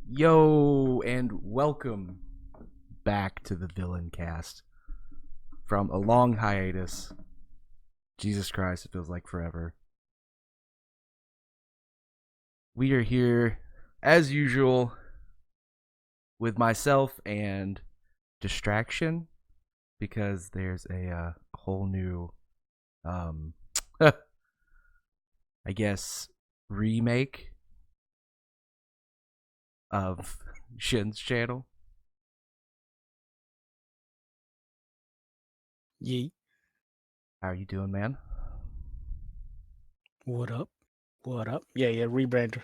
Yo, and welcome back to the Villaincast from a long hiatus. Jesus Christ, it feels like forever. We are here, as usual, with myself and Distraction, because there's a whole new, um, I guess, remake of Shin's channel. Yee. How are you doing, man? What up? What up? Yeah, rebrand.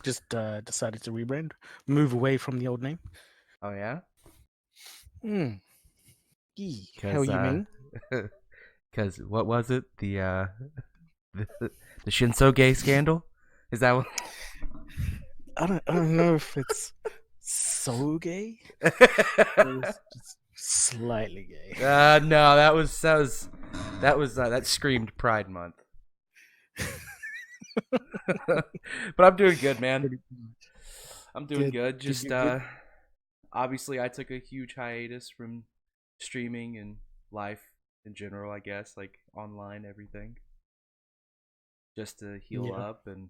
Just decided to rebrand. Move away from the old name. Oh yeah, Hmm. Yee. How because you mean? because what was it? The, the Shinso gay scandal? Is that what? I don't know if it's so gay, but it's just slightly gay. No, that screamed Pride Month. But I'm doing good, man. Pretty much. I'm doing Good. good. Good, Just good, good. obviously I took a huge hiatus from streaming and life in general, I guess, like online everything, just to heal Yeah, up and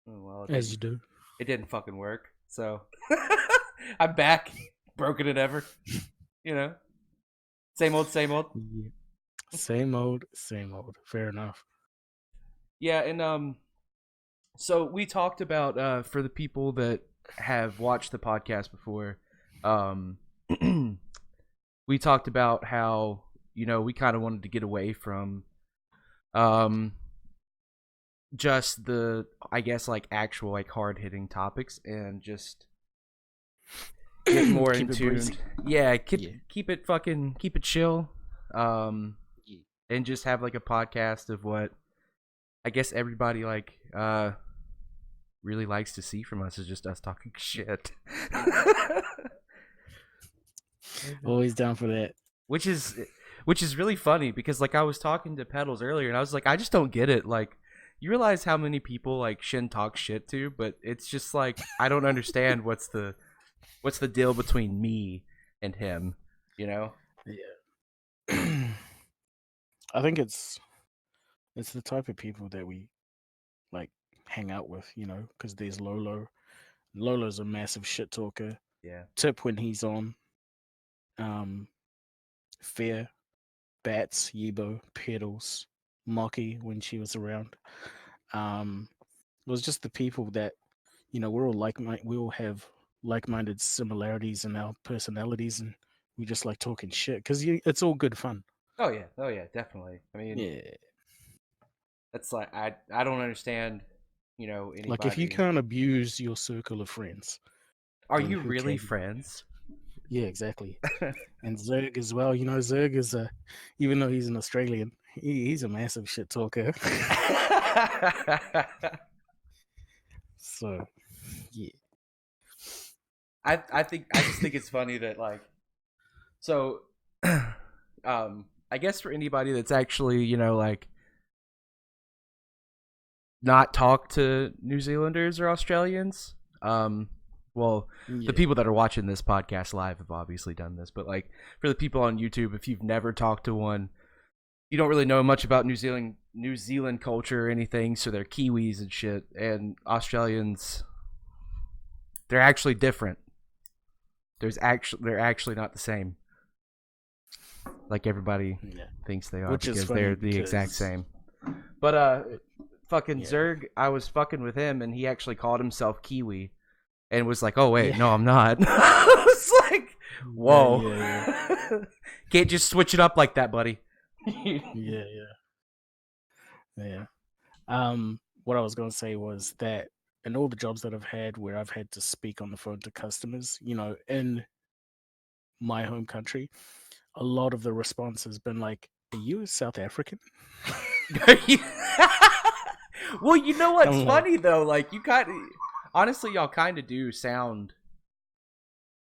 well, it as didn't you do. it didn't fucking work. So I'm back, broken than ever, you know. Same old, same old. Yeah. Same old, same old. Fair enough. Yeah, and so we talked about for the people that have watched the podcast before, um we talked about how, we kind of wanted to get away from um just the, I guess, like actual like hard-hitting topics and just get more in Keep it breezy. tuned. Yeah, Yeah. keep it chill. Um Yeah. and just have like a podcast of what I guess everybody like really likes to see from us is just us talking shit. Always down for that. which is which is really funny because like I was talking to Pedals earlier and I was like, I just don't get it. Like, you realize how many people like Shin talks shit to, but it's just like I don't understand what's the deal between me and him, you know? Yeah. I think it's the type of people that we like hang out with, because there's Lolo. Lolo's a massive shit talker. Yeah. Tip when he's on. Um, Fair, Bats, Yibo, Pedals, Mocky when she was around. It was just the people that we're all we all have like-minded similarities in our personalities, and we just like talking shit because it's all good fun. Oh yeah, definitely. I mean, Yeah, that's like I don't understand, like if you anybody. can't abuse your circle of friends, Are then you who really can? friends? Yeah, exactly. And Zerg as well. Zerg is even though he's an Australian, he's a massive shit talker. So yeah, I just think it's funny that like, so I guess for anybody that's actually, like not talk to New Zealanders or Australians, well, the yeah, people that are watching this podcast live have obviously done this, but like for the people on YouTube, if you've never talked to one, you don't really know much about New Zealand culture or anything, so they're Kiwis and shit, and Australians, they're actually different. They're actually not the same like everybody yeah. thinks they are, Which is because funny they're the exact because same. But fucking yeah, Zerg, I was fucking with him and he actually called himself Kiwi and was like, "Oh wait, yeah, no, I'm not." I was like, yeah, "Whoa." yeah, yeah, Can't just switch it up like that, buddy. yeah, yeah. What I was going to say was that in all the jobs that I've had where I've had to speak on the phone to customers, in my home country, a lot of the response has been like, "Are you a South African?" Well, you know what's I'm like, funny though? Like, you kind of, honestly, y'all kind of do sound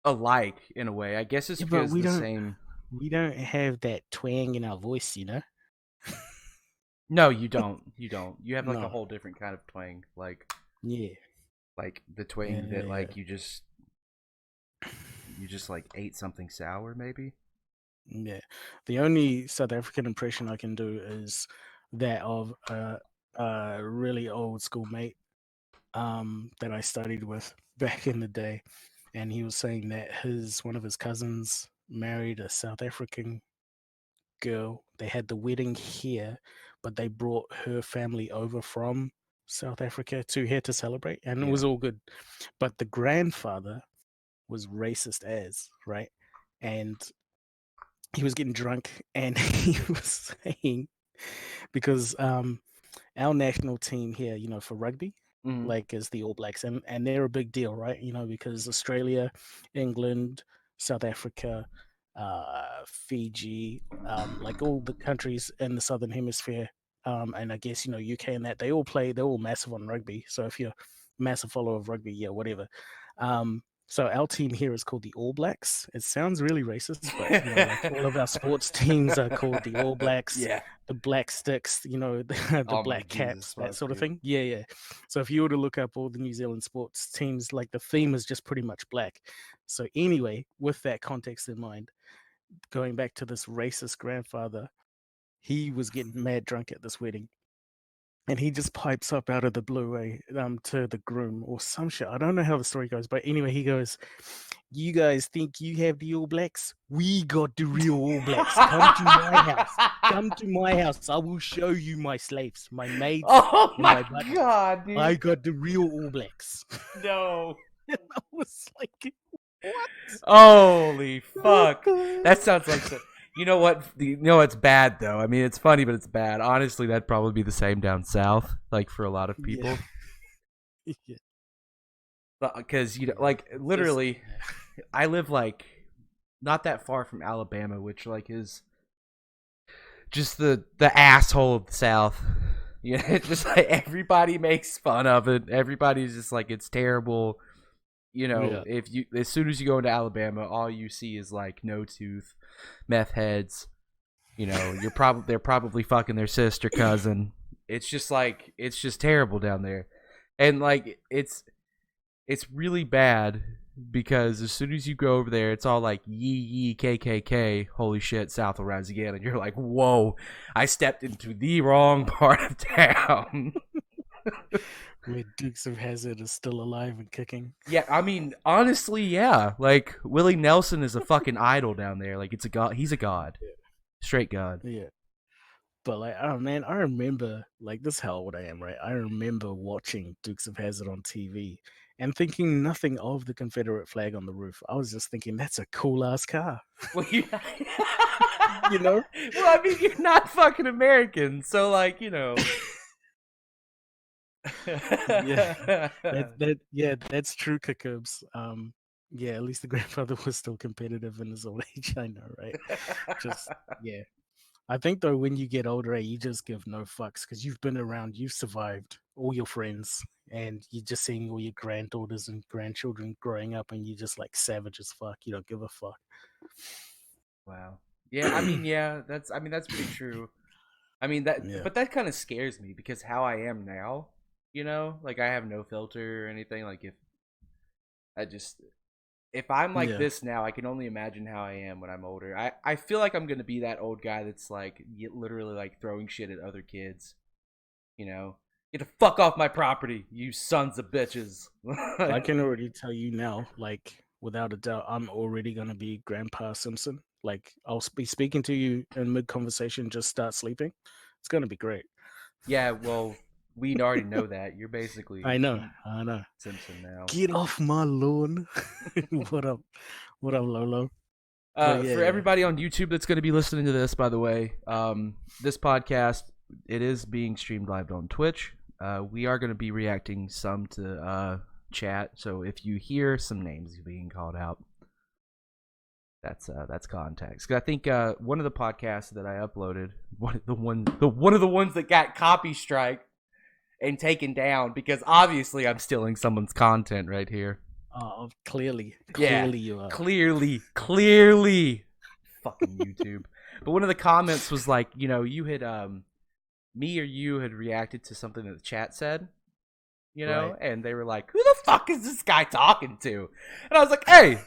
alike in a way. I guess it's yeah, but because the same. we don't have that twang in our voice. No, you don't. You don't. You have like a No, whole different kind of twang, yeah, like the twang that yeah, like you just. You just like ate something sour, maybe. Yeah. The only South African impression I can do is that of a really old school mate that I studied with back in the day, and he was saying that his one of his cousins married a South African girl. They had the wedding here, but they brought her family over from South Africa to here to celebrate, and it Yeah. was all good. But the grandfather was racist as, right? And he was getting drunk and he was saying because our national team here, for rugby, Mm-hmm. like is the All Blacks, and they're a big deal, right? Because Australia, England, South Africa, Fiji, like all the countries in the Southern Hemisphere, and I guess UK and that they all play. They're all massive on rugby. So if you're a massive follower of rugby, yeah, whatever. So our team here is called the All Blacks. It sounds really racist, but like all of our sports teams are called the All Blacks, Yeah. the Black Sticks, the Oh my Black Jesus, Caps, that fuck, sort of dude. thing. Yeah, yeah. So if you were to look up all the New Zealand sports teams, like the theme is just pretty much black. So anyway, with that context in mind, going back to this racist grandfather, he was getting mad drunk at this wedding. And he just pipes up out of the blue, to the groom or some shit. I don't know how the story goes, but anyway, he goes, "You guys think you have the All Blacks? We got the real All Blacks. Come to my house. Come to my house. I will show you my slaves, my maids, Oh and my my butlers. God, dude. I got the real All Blacks." No. And I was like, "What? Holy fuck. That sounds like so. You know what? It's bad though. I mean, it's funny, but it's bad. Honestly, that'd probably be the same down south, like for a lot of people. Yeah. Yeah. Because Yeah. literally, I live like not that far from Alabama, which like is just the asshole of the South. Yeah, it's just like everybody makes fun of it. Everybody's just like it's terrible. Yeah. If you as soon as you go into Alabama, all you see is like no tooth, meth heads. They're probably fucking their sister cousin. It's just terrible down there, and like it's really bad because as soon as you go over there, it's all like yee KKK. Holy shit, South will rise again, and you're like, whoa, I stepped into the wrong part of town. Where Dukes of Hazzard is still alive and kicking. Yeah, I mean, honestly, yeah. Like Willie Nelson is a fucking idol down there. Like it's a god. He's a god, straight god. Yeah. But like, oh man, I remember like this is how old I am, right? I remember watching Dukes of Hazzard on TV and thinking nothing of the Confederate flag on the roof. I was just thinking that's a cool ass car. Well, you, You know? Well, I mean, you're not fucking American, so like, Yeah. That's true, Kakubs. Yeah, at least the grandfather was still competitive in his old age, I know, right? Just yeah. I think though, when you get older, you just give no fucks because you've been around, you've survived all your friends, and you're just seeing all your granddaughters and grandchildren growing up, and you're just like savage as fuck. You don't give a fuck. Wow. Yeah, I mean, that's pretty true. I mean Yeah. but that kind of scares me because how I am now, like I have no filter or anything. Like if I'm like Yeah. this now, I can only imagine how I am when I'm older. I feel like I'm gonna be that old guy that's like literally like throwing shit at other kids. Get the fuck off my property, you sons of bitches. I can already tell you now, like without a doubt, I'm already gonna be Grandpa Simpson. Like I'll be speaking to you in mid conversation, just start sleeping. It's gonna be great. Yeah, well, we already know that. You're basically I know. Simpson now. Get off my lawn. What up? What up, Lolo? But For everybody on YouTube that's going to be listening to this, by the way, this podcast, it is being streamed live on Twitch. We are going to be reacting some to chat, so if you hear some names being called out, that's context. 'Cause I think one of the podcasts that I uploaded, one of the ones that got copy strike and taken down because obviously I'm stealing someone's content right here. Oh, clearly you are. Clearly, fucking YouTube. But one of the comments was like, you had me or you had reacted to something that the chat said, Right. and they were like, "Who the fuck is this guy talking to?" And I was like, "Hey,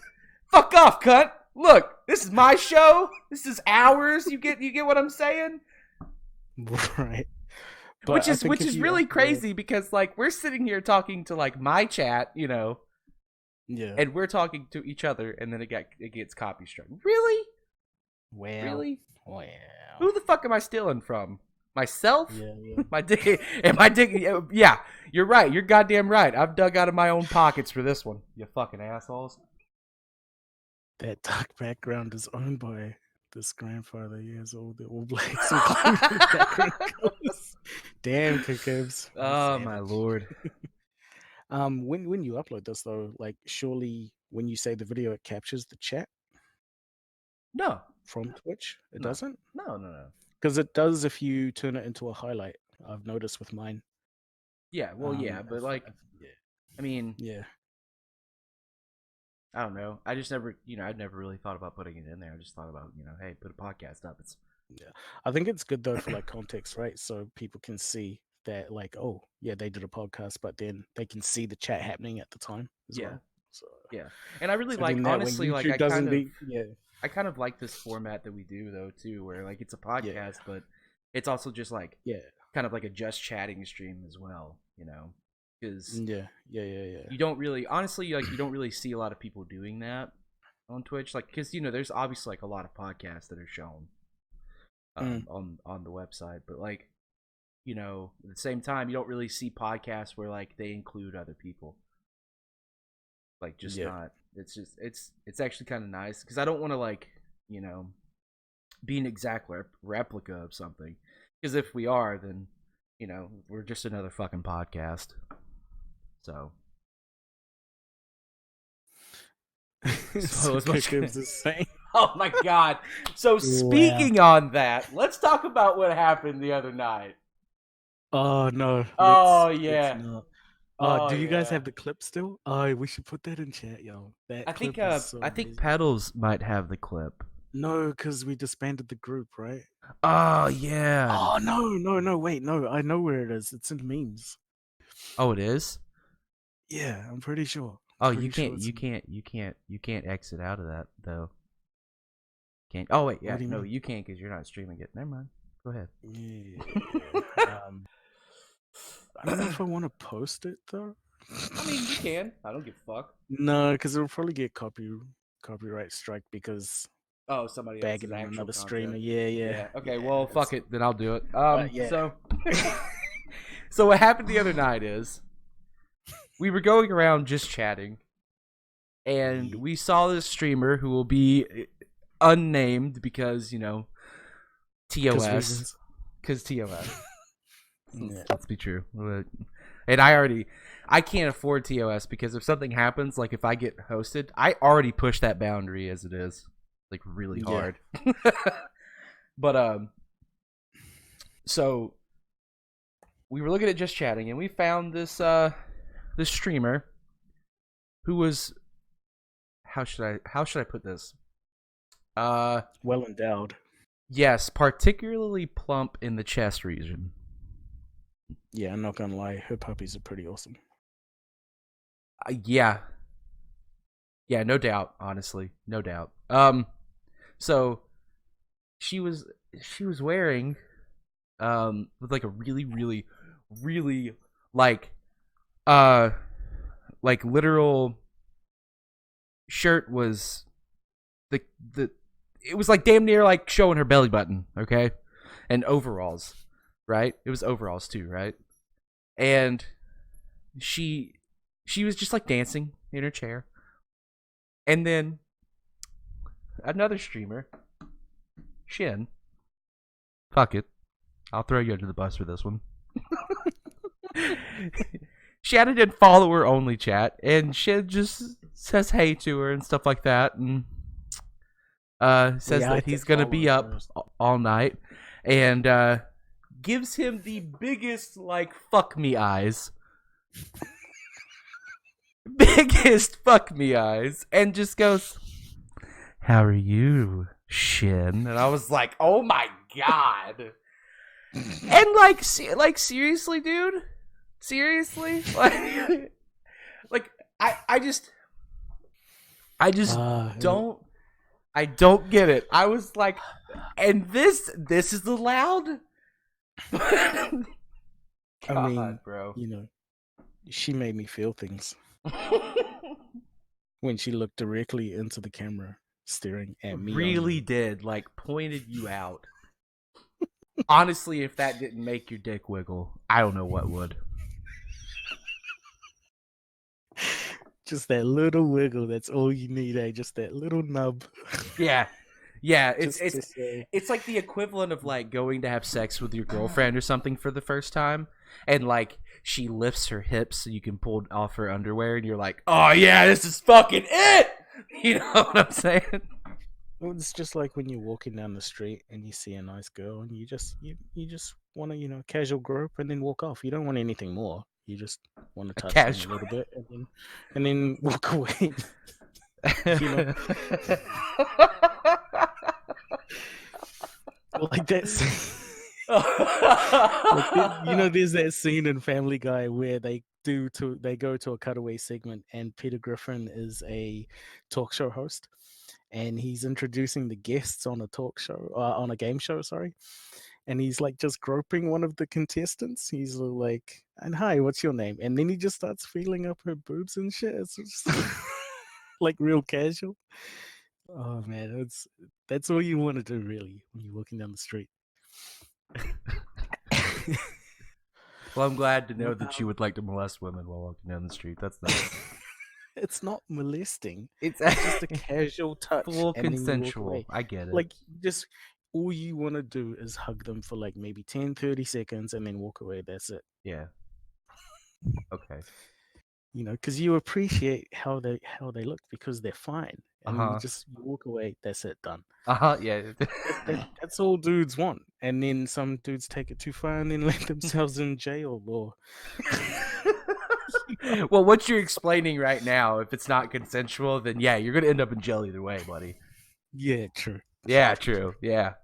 Fuck off, cunt. Look, this is my show. This is ours. You get what I'm saying? Right. But which is really crazy because like we're sitting here talking to like my chat, you know. Yeah. And we're talking to each other, and then it gets copy struck. Really? Well. Really? Well. Who the fuck am I stealing from? Myself? Yeah. My dick? Am I digging? Yeah, you're right. You're goddamn right. I've dug out of my own pockets for this one. You fucking assholes. That dark background is owned by this grandfather. He has all the All Blacks included background colors. Damn, Kikibs. Oh my lord. When you upload this though, like surely when you say the video, it captures the chat No. from Twitch. It No. doesn't. No. Because it does if you turn it into a highlight. I've noticed with mine. Yeah. Well, yeah, but like, I mean, yeah. I don't know. I just never, I'd never really thought about putting it in there. I just thought about, hey, put a podcast up. Yeah. I think it's good though for like context, right? So people can see that, like, oh, yeah, they did a podcast, but then they can see the chat happening at the time as well. So yeah, and I really so like, honestly, like I kind of like this format that we do though too, where like it's a podcast, but it's also just like kind of like a just chatting stream as well, because you don't really, honestly, like you don't really see a lot of people doing that on Twitch, like because there's obviously like a lot of podcasts that are shown on the website, but like at the same time you don't really see podcasts where like they include other people, like just not. It's just it's actually kind of nice because I don't want to like be an exact replica of something, because if we are, then we're just another fucking podcast. So oh my god. So speaking on that, let's talk about what happened the other night. Oh no. Yeah. Do you guys have the clip still? Oh, we should put that in chat, yo. I think Pedals might have the clip. No, because we disbanded the group, right? Oh yeah. Oh no, wait, no, I know where it is. It's in memes. Oh, it is? Yeah, I'm pretty sure. You can't exit out of that though. Can't. Oh wait, yeah, no, you can't because you're not streaming it. Never mind. Go ahead. Yeah. I don't know if I want to post it though. I mean, you can. I don't give a fuck. No, because it'll probably get copyright strike because somebody bagging on another streamer. Yeah. Okay, well, fuck it. Then I'll do it. So what happened the other night is we were going around just chatting, and we saw this streamer who will be unnamed because TOS. Because TOS. Let's be true. And I can't afford TOS because if something happens, like if I get hosted, I already push that boundary as it is, like really hard. But so we were looking at just chatting, and we found this this streamer who was, how should I put this? Well endowed. Yes, particularly plump in the chest region. Yeah, I'm not gonna lie, her puppies are pretty awesome. Yeah, no doubt. Honestly, no doubt. So she was wearing with like a really, really, really like literal shirt was the it was like damn near like showing her belly button, okay, and overalls. Right? It was overalls too, right? And she was just like dancing in her chair. And then another streamer, Shin, fuck it, I'll throw you under the bus for this one. She added in follower only chat, and Shin just says hey to her and stuff like that, and says that he's gonna be up all night, and gives him the biggest, like, fuck me eyes. Biggest fuck me eyes. And just goes, how are you, Shin? And I was like, oh my god. And, like seriously, dude? Seriously? Like I I just Uh, don't. I don't get it. I was like, and this is allowed. God, I mean, bro. she made me feel things when she looked directly into the camera, staring at me. Really did, like, pointed you out. Honestly, if that didn't make your dick wiggle, I don't know what would. Just that little wiggle. That's all you need, eh? Just that little nub. Yeah. Yeah, Just to say, it's like the equivalent of like going to have sex with your girlfriend or something for the first time, and like she lifts her hips so you can pull off her underwear, and you're like, oh yeah, this is fucking it. You know what I'm saying? well, it's just like when you're walking down the street and you see a nice girl and you just want to casual grope and then walk off. You don't want anything more. You just want to touch them a Casual. little bit and then walk away. You know, like that's. There's that scene in Family Guy where they go to a cutaway segment and Peter Griffin is a talk show host and he's introducing the guests on a talk show on a game show, sorry. And he's like just groping one of the contestants. He's like, and hi, what's your name? And then he just starts feeling up her boobs and shit. It's just like real casual. Oh man, that's all you want to do really when you're walking down the street. Well, I'm glad to know that you would like to molest women while walking down the street. That's nice. It's not molesting. It's just a casual touch. Full and consensual. I get it. Like, just all you want to do is hug them for like maybe 10, 30 seconds and then walk away. That's it. Yeah. Okay. Because you appreciate how they look because they're fine. And you walk away. That's it. Done. Yeah. That's all dudes want. And then some dudes take it too far and then let themselves in jail or. Well, what you're explaining right now, if it's not consensual, then yeah, you're gonna end up in jail either way, buddy. Yeah, true. Yeah, true. Yeah.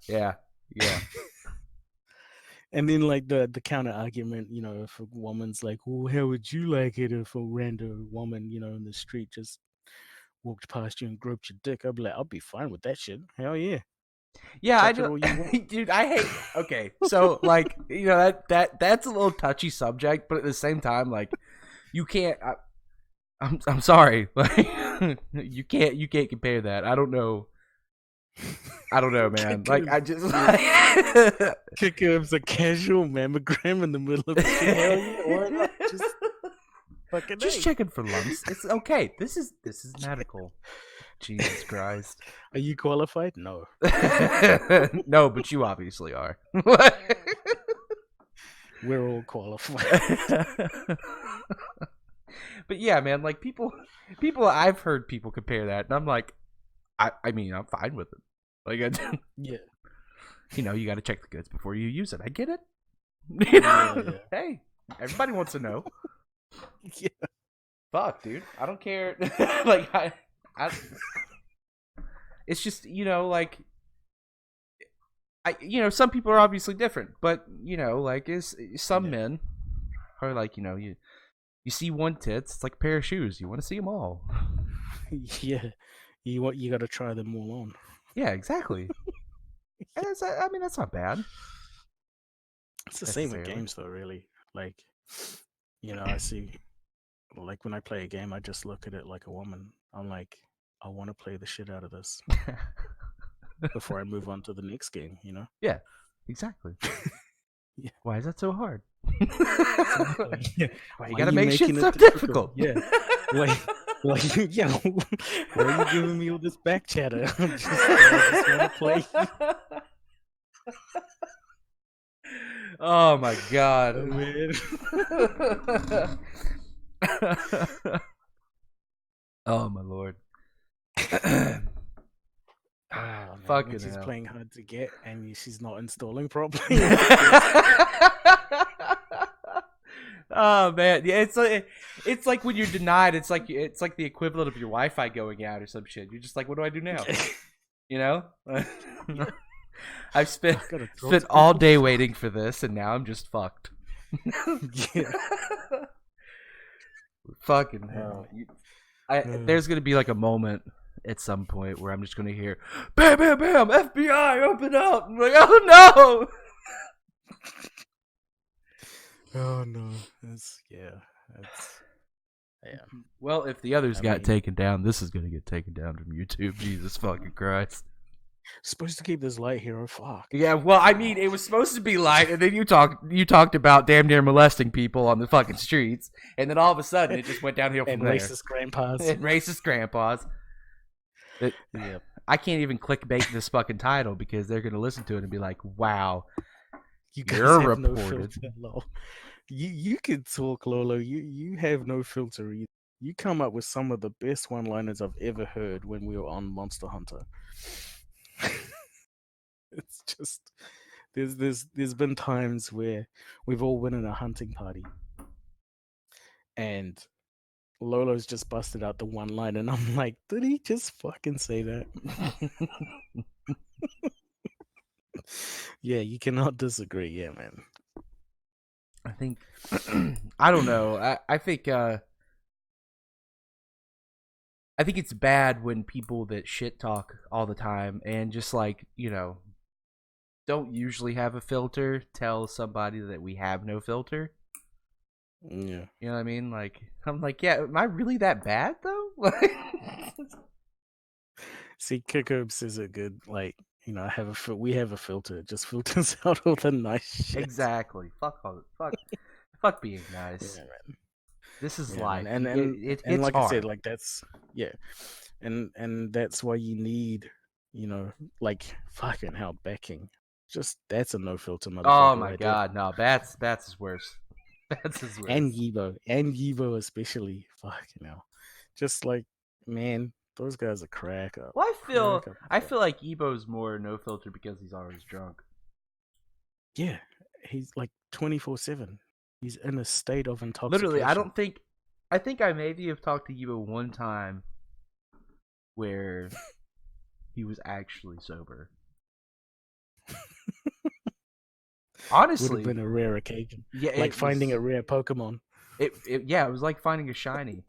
And then like the counter argument, if a woman's like, well, how would you like it if a random woman, in the street just walked past you and groped your dick? I'd be like, I'll be fine with that shit. Hell yeah. Yeah, I do. Dude, I hate. Okay, so like that's a little touchy subject, but at the same time, like you can't. I'm sorry, like you can't compare that. I don't know, man. Like I just kick him's a casual mammogram in the middle of the hell yeah, why not? Just checking for lumps. It's okay. This is medical. Jesus Christ. Are you qualified? No. No, but you obviously are. We're all qualified. But yeah, man, like people I've heard people compare that and I'm like I mean, I'm fine with it. Like yeah. You got to check the goods before you use it. I get it. Yeah. Hey, everybody wants to know. Yeah. Fuck, dude. I don't care. Like I it's just like some people are obviously different, but like some men are like you see one tits, it's like a pair of shoes, you want to see them all. Yeah, you got to try them all on. Yeah, exactly. And that's not bad. It's the same with games though, really. Like I see, like when I play a game, I just look at it like a woman. I'm like, I want to play the shit out of this before I move on to the next game, Yeah, exactly. Yeah. Why is that so hard? Exactly. Yeah. Why you gotta make shit so difficult? Yeah. Why are you giving me all this back chatter? I just want to play. Oh my god. Oh, man. Oh my lord. Fucking she's playing hard to get and she's not installing properly. Oh man, yeah, it's like when you're denied. It's like the equivalent of your Wi-Fi going out or some shit. You're just like, what do I do now? I've spent all day waiting for this, and now I'm just fucked. Yeah. Fucking hell. There's gonna be like a moment at some point where I'm just going to hear, bam, bam, bam, FBI, open up. I'm like, oh no. Oh no, it's yeah. Well, if the others I got mean, taken down, this is going to get taken down from YouTube. Jesus fucking Christ. supposed to keep this light hero. Fuck. Yeah, well, I mean, it was supposed to be light, and then you talked about damn near molesting people on the fucking streets, and then all of a sudden it just went downhill from And there. racist grandpas. And racist grandpas. Yep. I can't even clickbait this fucking title because they're gonna listen to it and be like, "Wow, You guys you're have no reported." filter, lol. You can talk, Lolo. You have no filter either. You come up with some of the best one-liners I've ever heard when we were on Monster Hunter. It's just there's been times where we've all been in a hunting party and Lolo's just busted out the one line and I'm like, did he just fucking say that? Yeah, you cannot disagree. Yeah, man. I think I don't know. I think it's bad when people that shit talk all the time and just like, don't usually have a filter tell somebody that we have no filter. Yeah. You know what I mean? Like, I'm like, yeah, am I really that bad though? Like, See, Kiko says it good. Like, we have a filter. It just filters out all the nice shit. exactly. Fuck being nice. Yeah, man. This is Yeah, life. man. It And hits like hard. I said, like that's and that's why you need, like fucking hell backing. Just that's a no filter motherfucker. Oh my right god, no, Bats is worse. Bats is worse. And Yibo especially. Fucking hell. Just like, man, those guys are crack up. Well, I Crack feel like Ebo's more no filter because he's always drunk. Yeah, he's like 24/7. He's in a state of intoxication. Literally, I think I maybe have talked to Ebo one time where he was actually sober. Honestly, would have been a rare occasion. Yeah, like finding a rare Pokemon. It was like finding a shiny.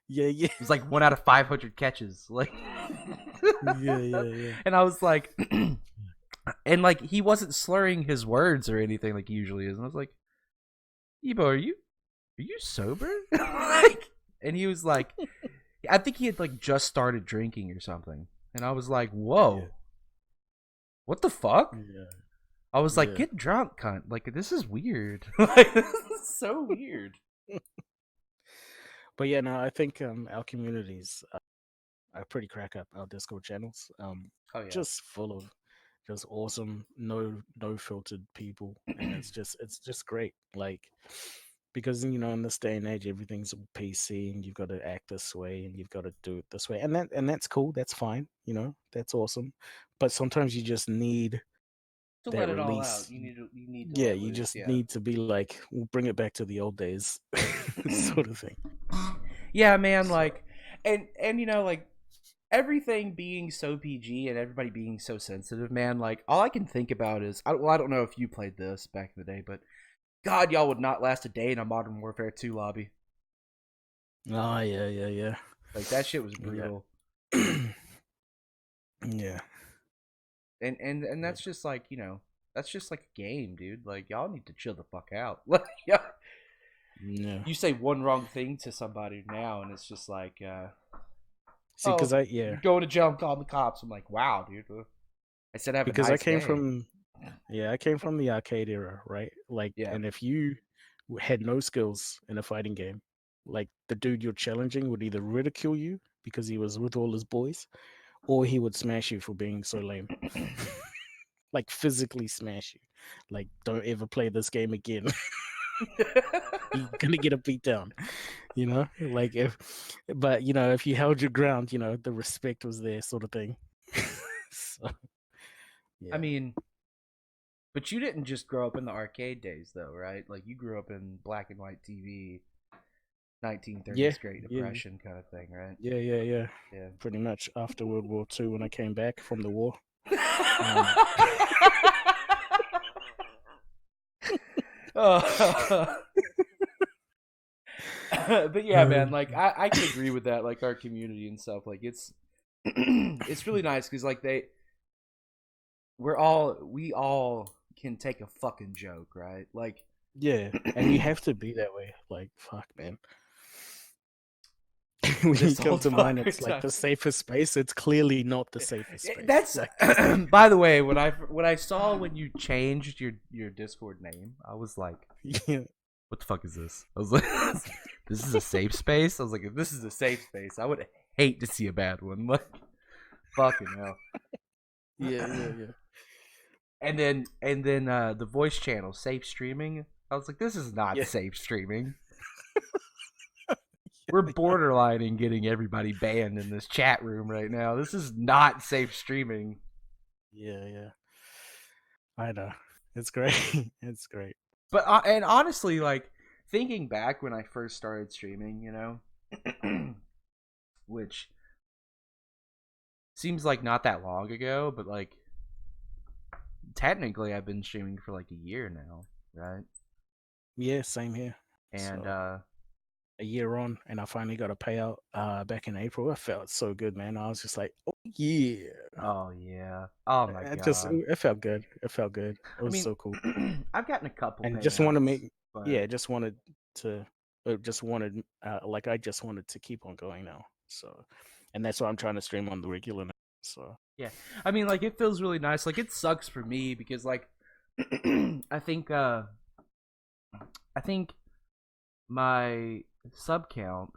Yeah. It was like 1 out of 500 catches. Like, yeah. And I was like, and like he wasn't slurring his words or anything like he usually is. And I was like, Ebo, are you sober? Like, and he was like, I think he had like just started drinking or something. And I was like, whoa, what the fuck? Yeah. I was like, get drunk, cunt. Like, this is weird. Like, this is so weird. But yeah, no, I think our communities are pretty crack up. Our Discord channels, just full of just awesome, no filtered people, and it's just great. Like, because in this day and age, everything's PC, and you've got to act this way, and you've got to do it this way, and that's cool. That's fine. That's awesome. But sometimes you just need to that let it release. all out. You need to yeah, you just need to be like, we'll bring it back to the old days, sort of thing. Yeah, man. Like, and like everything being so PG and everybody being so sensitive, man. Like, all I can think about is, I don't know if you played this back in the day, but God, y'all would not last a day in a Modern Warfare 2 lobby. Oh yeah. Like, that shit was brutal. Yeah. And that's just like, that's just like a game, dude. Like, y'all need to chill the fuck out. Like, yeah. You say one wrong thing to somebody now, and it's just like, see, because you're going to jail and call the cops. I'm like, wow, dude. I said, have because a nice I came day. from the arcade era, right? Like, and if you had no skills in a fighting game, like the dude you're challenging would either ridicule you because he was with all his boys, or he would smash you for being so lame. Like, physically smash you. Like, don't ever play this game again. You're gonna get a beat down. Like, if you held your ground, the respect was there, sort of thing. So, yeah. I mean, but you didn't just grow up in the arcade days, though, right? Like, you grew up in black and white TV, 1930s Great Depression kind of thing, right? Yeah. Pretty much after World War II, when I came back from the war. But yeah, man, like I can agree with that. Like, our community and stuff, like it's it's really nice because like we all can take a fucking joke, right? Like, Yeah, and you have to be that way. Like, fuck, man. When you this whole come to mine, it's like time. the safest space. It's clearly not the safest space. That's Like, by the way, when I saw when you changed your Discord name, I was like, yeah, what the fuck is this? I was like, this is a safe space. I was like, if this is a safe space, I would hate to see a bad one. Like, fucking hell. yeah. And then the voice channel, safe streaming. I was like, this is not Yeah. safe streaming. We're borderlining getting everybody banned in this chat room right now. This is not safe streaming. Yeah. I know. It's great. It's great. But and honestly, like thinking back when I first started streaming, you know, which seems like not that long ago, but like technically I've been streaming for like a year now, right? Yeah, same here. And So a year on, and I finally got a payout back in April. I felt so good, man. I was just like, oh yeah. oh yeah, oh my god. It felt good. It felt good. It I was mean, so cool. I've gotten a couple And just want to payouts, make, but yeah, just wanted to, like I just wanted to keep on going now. So, and that's why I'm trying to stream on the regular now. So, yeah, I mean, like it feels really nice. Like it sucks for me because like I think I think my sub count,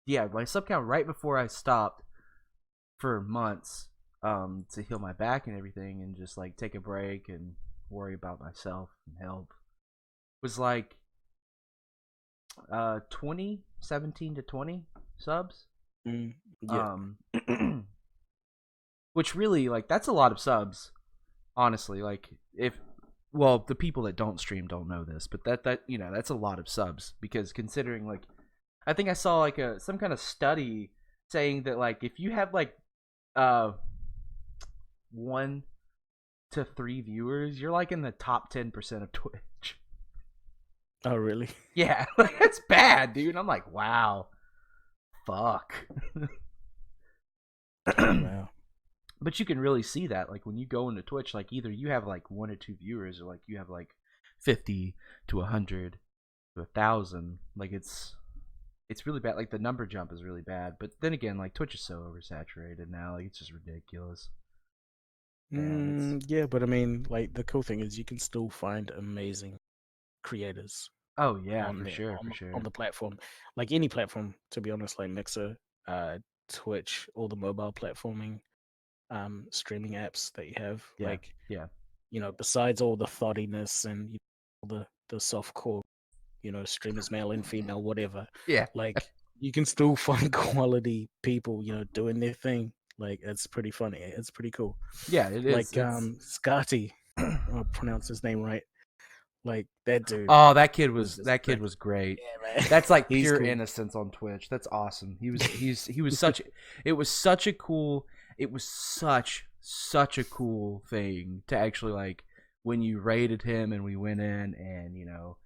yeah, my sub count right before I stopped for months to heal my back and everything and just like take a break and worry about myself and health was like 20 17 to 20 subs. yeah, um which really like that's a lot of subs, honestly. Like if, well, the people that don't stream don't know this, but that you know, that's a lot of subs because considering like I think I saw like a some kind of study saying that like if you have like uh 1 to 3 viewers, you're like in the top 10% of Twitch. Oh, really? Yeah, like that's bad, dude. I'm like, wow, fuck. Wow. But you can really see that like when you go into Twitch, like either you have like 1 or 2 viewers, or like you have like 50 to 100 to 1,000. Like it's really bad. Like the number jump is really bad. But then again, like Twitch is so oversaturated now, like it's just ridiculous. And it's Yeah, but I mean, like the cool thing is you can still find amazing creators oh yeah, on for there sure, for on sure. the platform, like any platform, to be honest, like Mixer, Twitch, all the mobile platforming, streaming apps that you have, Yeah, like, yeah, you know, besides all the thoughtiness and all the soft core, you know, streamers, male and female, whatever, yeah, like you can still find quality people, you know, doing their thing. Like it's pretty funny. It's pretty cool. yeah. It is. Like It's Scotty, I'll pronounce his name right. Like that dude oh, was just that kid crazy. was great. Yeah, man. That's like He's pure cool. innocence on Twitch. That's awesome. He was such it was such a cool it was such a cool thing to actually like when you rated him and we went in and you know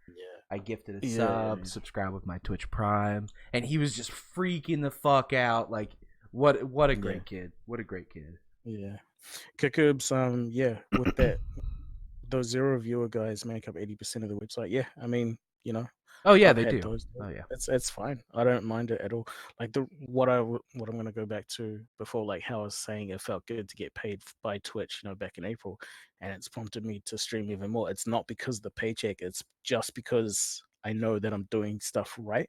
I gifted a Yeah. sub, subscribe with my Twitch Prime, and he was just freaking the fuck out. Like what a Yeah. great kid. What a great kid. Yeah. Kakub's yeah, with that those zero viewer guys make up 80% of the website. Yeah, I mean, you know, Oh yeah, I've they had do. those. Oh yeah. It's fine. I don't mind it at all. Like what I'm gonna go back to before, like how I was saying, it felt good to get paid by Twitch, you know, back in April, and it's prompted me to stream even more. It's not because of the paycheck. It's just because I know that I'm doing stuff right,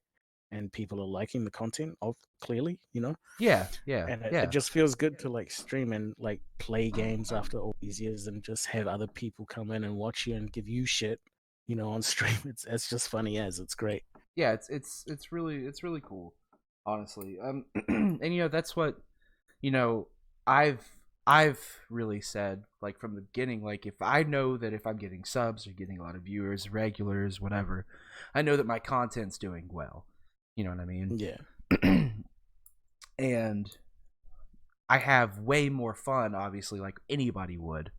and people are liking the content. Of clearly, you know, Yeah, yeah, and it yeah. just feels good to like stream and like play games after all these years and just have other people come in and watch you and give you shit, you know, on stream. It's just funny as it's great. Yeah, it's really cool, honestly. And you know that's what you know I've I've really said like from the beginning. Like if I know that if I'm getting subs or getting a lot of viewers, regulars, whatever, I know that my content's doing well. You know what I mean? Yeah. And I have way more fun, obviously, like anybody would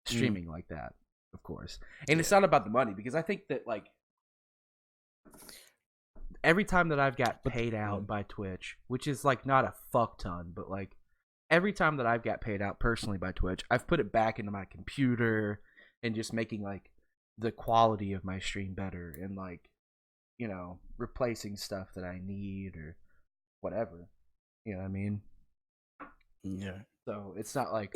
Mm, streaming like that, of course. And it's yeah. not about the money because I think that like every time that I've got But paid yeah, out by Twitch, which is like not a fuck ton, but like every time that I've got paid out personally by Twitch, I've put it back into my computer and just making like the quality of my stream better and like, you know, replacing stuff that I need or whatever. You know what I mean? yeah. So it's not like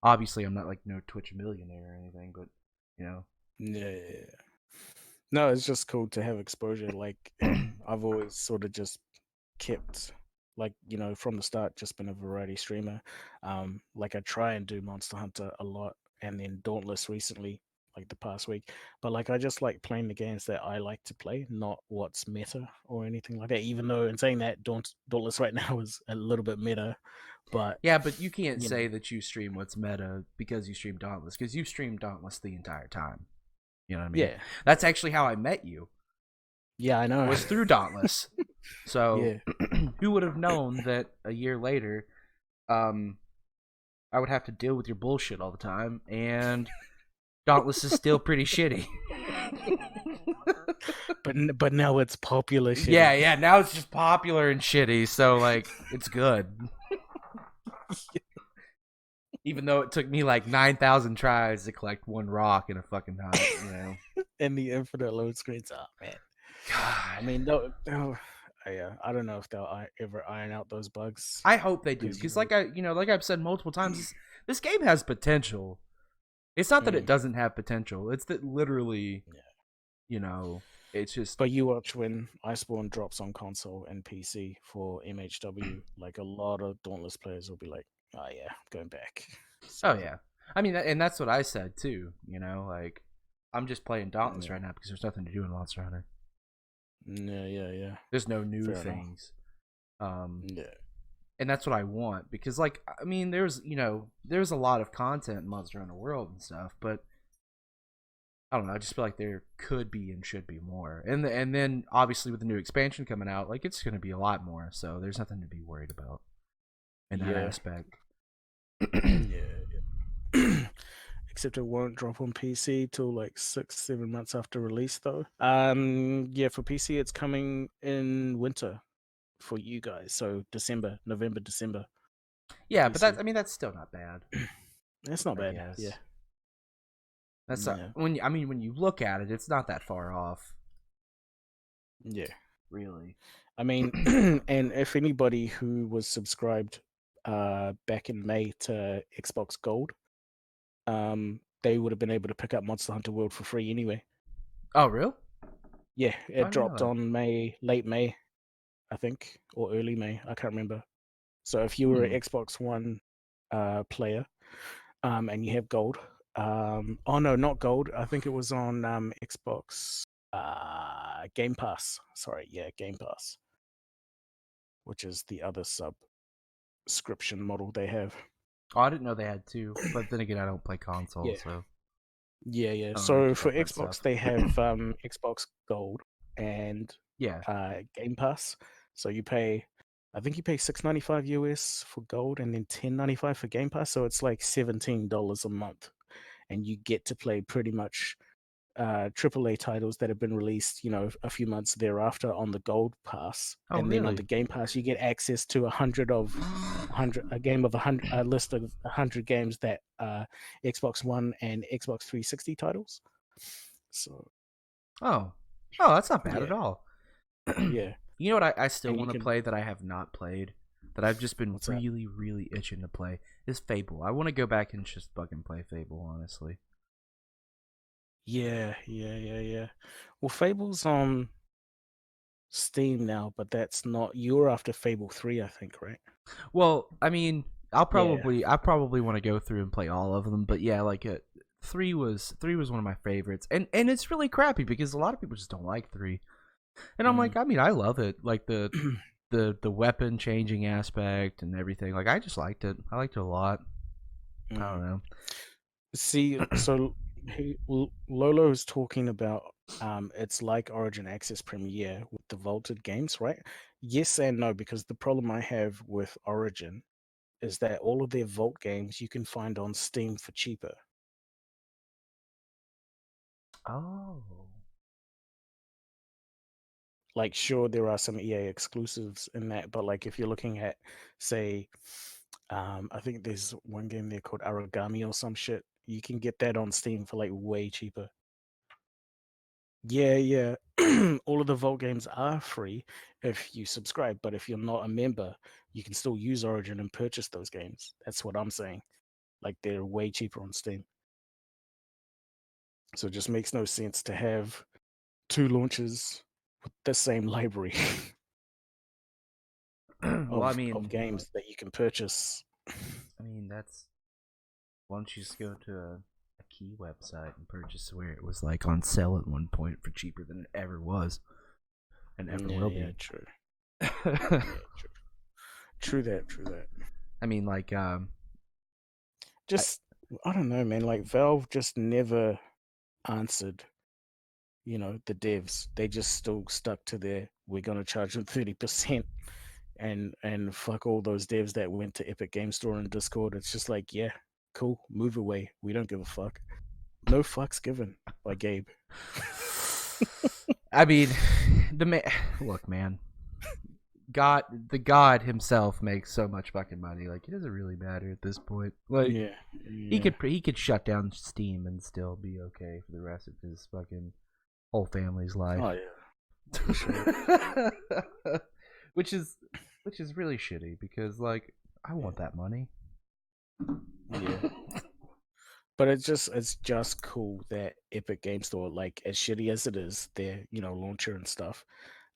obviously I'm not like no Twitch millionaire or anything, but you know. Yeah, yeah, yeah. No, it's just cool to have exposure. Like, I've always sort of just kept, like, from the start, just been a variety streamer. Like, I try and do Monster Hunter a lot, and then Dauntless recently, like the past week. But like, I just like playing the games that I like to play, not what's meta or anything like that. Even though, in saying that, Dauntless right now is a little bit meta, but Yeah, but you can't you know, say that you stream what's meta because you stream Dauntless because you streamed Dauntless the entire time. You know what I mean? yeah, That's actually how I met you. yeah, I know. Was through Dauntless. So Yeah. who would have known that a year later, um, I would have to deal with your bullshit all the time, and Dauntless is still pretty shitty. But now it's popular Yeah, shitty. yeah. Now it's just popular and shitty, so like it's good. Even though it took me like 9,000 tries to collect one rock in a fucking hut, you know. And the infinite load screens. Oh man. I God. mean, no, yeah, I don't know if they'll ever iron out those bugs I hope they do, because because like I've said multiple times, this game has potential. It's not that it Mm, doesn't have potential. It's that literally, yeah. you know, it's just But you watch when Iceborne drops on console and PC for MHW, like a lot of Dauntless players will be like, "Oh yeah, going back." oh So yeah. I mean, and that's what I said too. You know, like I'm just playing Dauntless yeah, right now because there's nothing to do in Monster Hunter. yeah, yeah, yeah. There's no new Fair enough. things. Um, Yeah, and that's what I want because, like, I mean, there's a lot of content in Monster Hunter World and stuff, but I don't know. I just feel like there could be and should be more. And then obviously with the new expansion coming out, like it's going to be a lot more. So there's nothing to be worried about in that yeah, aspect. yeah. Except it won't drop on PC till like 6, 7 months after release, though. Yeah, for PC it's coming in winter for you guys, so December, November, December for Yeah, but PC. that's still not bad. That's not I bad. Yeah, guess that's not, yeah, when you look at it, it's not that far off, yeah. really. I mean, and if anybody who was subscribed back in May to Xbox Gold, they would have been able to pick up Monster Hunter World for free anyway. Oh, real? Yeah, I it didn't know dropped that. on late May, I think, or early May. I can't remember. So if you were an Hmm. Xbox One player, and you have gold, oh no, not gold. I think it was on Xbox Game Pass. Sorry, yeah, Game Pass, which is the other subscription model they have. Oh, I didn't know they had two. But then again, I don't play console, Yeah, so yeah, yeah. I don't really So keep for up with that Xbox, stuff. they have Xbox Gold and Yeah. Game Pass. So you pay, I think you pay $6.95 US for Gold and then $10.95 for Game Pass. So it's like $17 a month, and you get to play pretty much AAA titles that have been released, a few months thereafter on the Gold Pass, Oh, and then on really? the Game Pass you get access to a list of 100 games that Xbox One and Xbox 360 titles. So Oh. Oh, that's not bad at yeah, all. yeah, You know what I still and you want to can. play that I have not played, that I've just been What's that? really, really itching to play, is Fable. I want to go back and just fucking play Fable, honestly. Yeah, yeah, yeah, yeah. Well, Fable's on Steam now, but that's not. You're after Fable 3, I think, right? Well, I mean, Yeah. I probably want to go through and play all of them, but yeah, like three was one of my favorites, and it's really crappy because a lot of people just don't like three, and I'm Mm. like, I mean, I love it, like the weapon changing aspect and everything. Like, I just liked it. I liked it a lot. I Mm. don't know. See, so Lolo is talking about it's like Origin Access Premier with the vaulted games, right? Yes and no, because the problem I have with Origin is that all of their vault games you can find on Steam for cheaper. Oh, like, sure, there are some EA exclusives in that, but like if you're looking at, say, I think there's one game there called Origami or some shit. You can get that on Steam for like way cheaper. Yeah, yeah. All of the Vault games are free if you subscribe, but if you're not a member, you can still use Origin and purchase those games. That's what I'm saying. Like they're way cheaper on Steam. So it just makes no sense to have two launches with the same library Well, I of mean, games that you can purchase. that's. Why don't you just go to a key website and purchase where it was like on sale at one point for cheaper than it ever was, and ever will be. Yeah, true. Yeah, true. True that. True that. I mean, like, Just I don't know, man. Like Valve just never answered, the devs. They just still stuck to their we're gonna charge them 30%, and fuck all those devs that went to Epic Game Store and Discord. It's just like, yeah, cool, move away. We don't give a fuck. No fucks given by Gabe. I mean, look, man. The God himself makes so much fucking money. Like, it doesn't really matter at this point. Like, Yeah. he could shut down Steam and still be okay for the rest of his fucking whole family's life. Oh yeah. For sure. which is really shitty because, like, I want that money. Yeah. But it's just cool that Epic Game Store, like as shitty as it is, their launcher and stuff,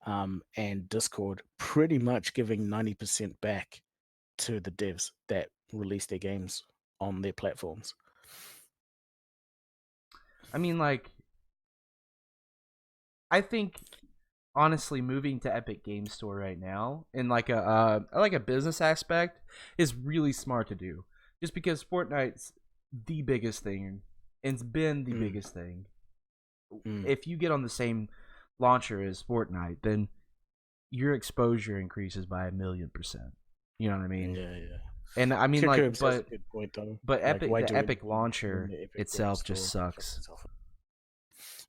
and Discord pretty much giving 90% back to the devs that release their games on their platforms. I mean, like, I think honestly moving to Epic Game Store right now in like a business aspect is really smart to do, just because Fortnite's the biggest thing and it's been the biggest thing. If you get on the same launcher as Fortnite, then your exposure increases by 1,000,000%. You know what I mean? Yeah, yeah. And I mean, like, that's a good point, though. but Like, why the do Epic anything launcher when the Epic Game itself just Store sucks. itself?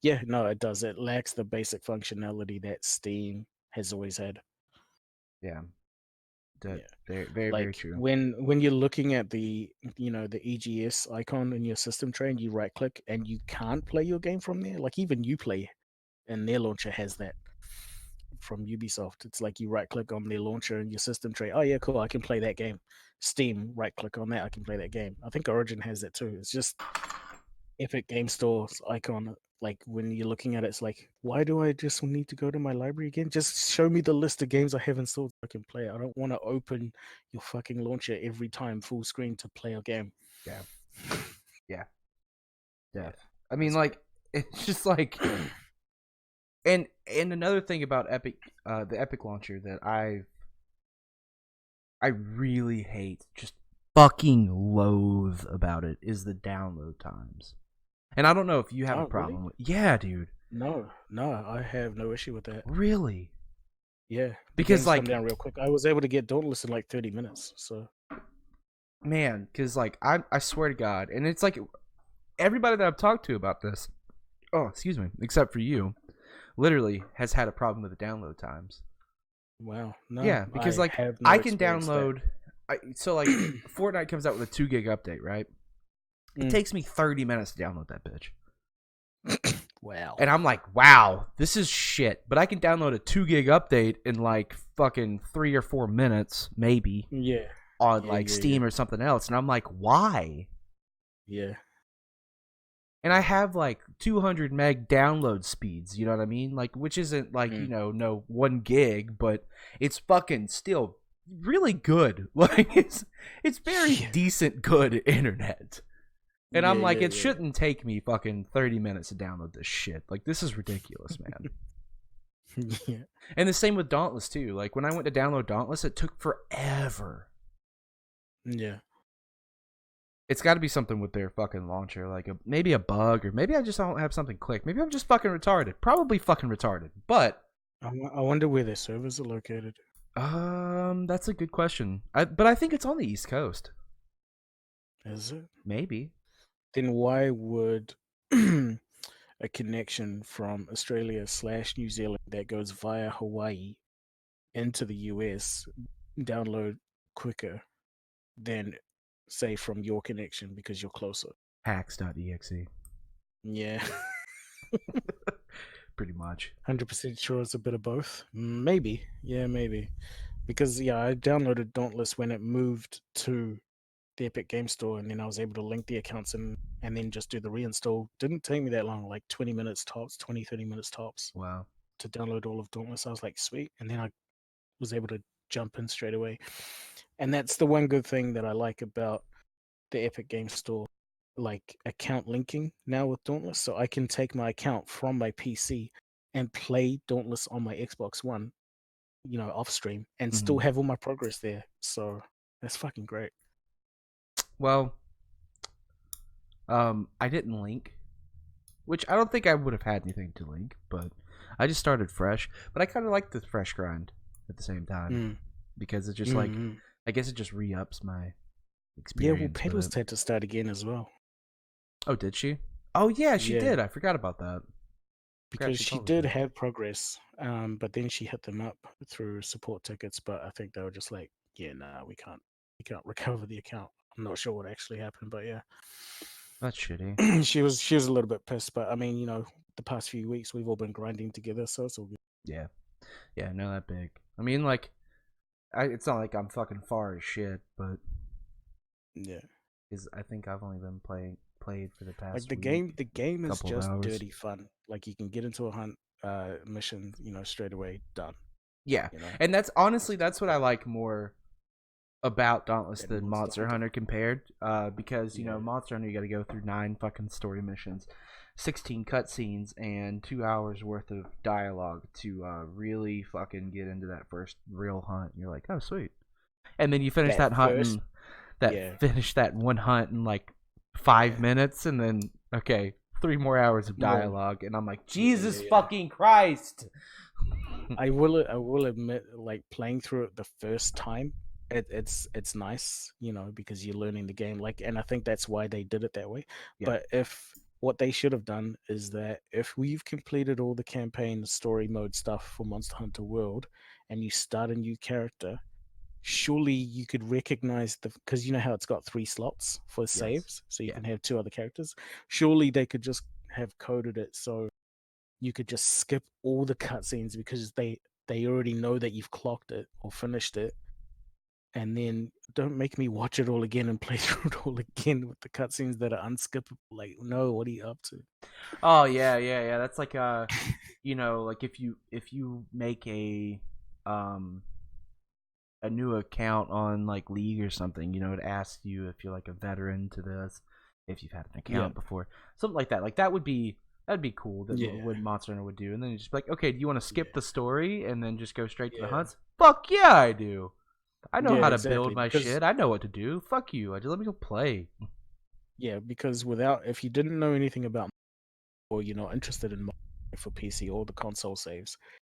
Yeah, no, it does. It lacks the basic functionality that Steam has always had. Yeah. Yeah. Very, very, Like very true. when you're looking at the the EGS icon in your system tray and you right click and you can't play your game from there, like even Uplay and their launcher has that from Ubisoft. It's like you right click on their launcher in your system tray. Oh yeah, cool, I can play that game. Steam, right click on that, I can play that game. I think Origin has that too. It's just Epic Game Store's icon. Like when you're looking at it, it's like, why do I just need to go to my library again? Just show me the list of games I have installed so I can play. I don't want to open your fucking launcher every time full screen to play a game. Yeah. I mean, like, it's just like, and another thing about Epic, the Epic launcher that I really hate, just fucking loathe about it, is the download times. And I don't know if you have a problem with. Yeah, dude. No, I have no issue with that. Really? Yeah, because like, come down real quick. I was able to get Dauntless in like 30 minutes. So, man, because like I swear to God, and it's like everybody that I've talked to about this, oh excuse me, except for you, literally has had a problem with the download times. Wow. No. Yeah, because like I can download. So like Fortnite comes out with a 2 gig update, right? It takes me 30 minutes to download that bitch. Wow. And I'm like, wow, this is shit. But I can download a 2 gig update in like fucking 3 or 4 minutes, maybe. Yeah. On like Steam or something else. And I'm like, why? Yeah. And I have like 200 meg download speeds, you know what I mean? Like, which isn't like, no 1 gig, but it's fucking still really good. Like, it's very decent good internet. And I'm like, it shouldn't take me fucking 30 minutes to download this shit. Like, this is ridiculous, man. Yeah. And the same with Dauntless, too. Like, when I went to download Dauntless, it took forever. Yeah. It's got to be something with their fucking launcher. Like, maybe a bug, or maybe I just don't have something click. Maybe I'm just fucking retarded. Probably fucking retarded. But I wonder where their servers are located. That's a good question. But I think it's on the East Coast. Is it? Maybe. Then why would a connection from Australia/New Zealand that goes via Hawaii into the US download quicker than, say, from your connection because you're closer. Hacks.exe. Yeah. Pretty much. 100% sure it's a bit of both. Maybe. Yeah, maybe. Because, yeah, I downloaded Dauntless when it moved to the Epic Game Store, and then I was able to link the accounts and then just do the reinstall. Didn't take me that long, like 20 minutes tops, 20, 30 minutes tops Wow. to download all of Dauntless. I was like, sweet. And then I was able to jump in straight away. And that's the one good thing that I like about the Epic Game Store, like account linking now with Dauntless. So I can take my account from my PC and play Dauntless on my Xbox One, off stream and still have all my progress there. So that's fucking great. Well, I didn't link, which I don't think I would have had anything to link, but I just started fresh. But I kind of like the fresh grind at the same time because it just I guess it just re-ups my experience. Yeah, well, Pedals had to start again as well. Oh, did she? Oh, yeah, she did. I forgot about that. Because she did have progress, but then she hit them up through support tickets. But I think they were just like, yeah, nah, we can't recover the account. I'm not sure what actually happened, but yeah. That's shitty. she was a little bit pissed, but I mean, the past few weeks we've all been grinding together, so it's all good. Yeah, no, that big. I mean, like, it's not like I'm fucking far as shit, but yeah, because I think I've only been played for the past like the week, game is just hours. dirty fun. Like you can get into a hunt mission, straight away, done. Yeah, and that's honestly that's what I like more about Dauntless than Monster Hunter compared, because Monster Hunter you got to go through 9 fucking story missions, 16 cutscenes, and 2 hours worth of dialogue to really fucking get into that first real hunt. You're like, oh sweet, and then you finish that hunt finish that one hunt in like 5 minutes, and then okay, 3 more hours of dialogue, and I'm like, Jesus fucking Christ. I will admit, like playing through it the first time, it's nice, because you're learning the game. Like, and I think that's why they did it that way. Yeah. But if what they should have done is that if we've completed all the campaign story mode stuff for Monster Hunter World, and you start a new character, surely you could recognize because you know how it's got 3 slots for saves, so you can have 2 other characters. Surely they could just have coded it so you could just skip all the cutscenes because they already know that you've clocked it or finished it, and then don't make me watch it all again and play through it all again with the cutscenes that are unskippable. Like, no, what are you up to? Oh yeah. That's like like if you make a new account on like League or something, it asks you if you're like a veteran to this, if you've had an account before, something like that. Like that'd be cool. That what Monster Hunter would do, and then you just be like, okay, do you want to skip the story and then just go straight to the hunts? Fuck yeah, I do. I know how to build my shit. I know what to do. Fuck you. I just let me go play. Yeah, because if you didn't know anything about, or you're not interested in for PC or the console saves,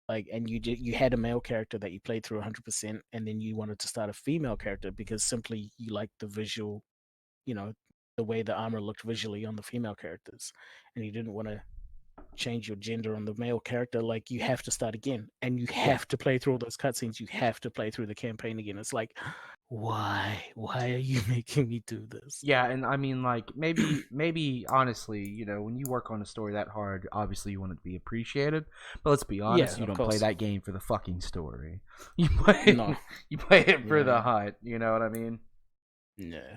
like, and you had a male character that you played through 100%, and then you wanted to start a female character because simply you liked the visual, the way the armor looked visually on the female characters, and you didn't want to change your gender on the male character, like, you have to start again, and you have to play through all those cutscenes. You have to play through the campaign again. It's like, why are you making me do this? Yeah, and I mean, like, maybe honestly, when you work on a story that hard, obviously you want it to be appreciated. But let's be honest, you don't play that game for the fucking story. You play you play it for the hunt. You know what I mean? Yeah.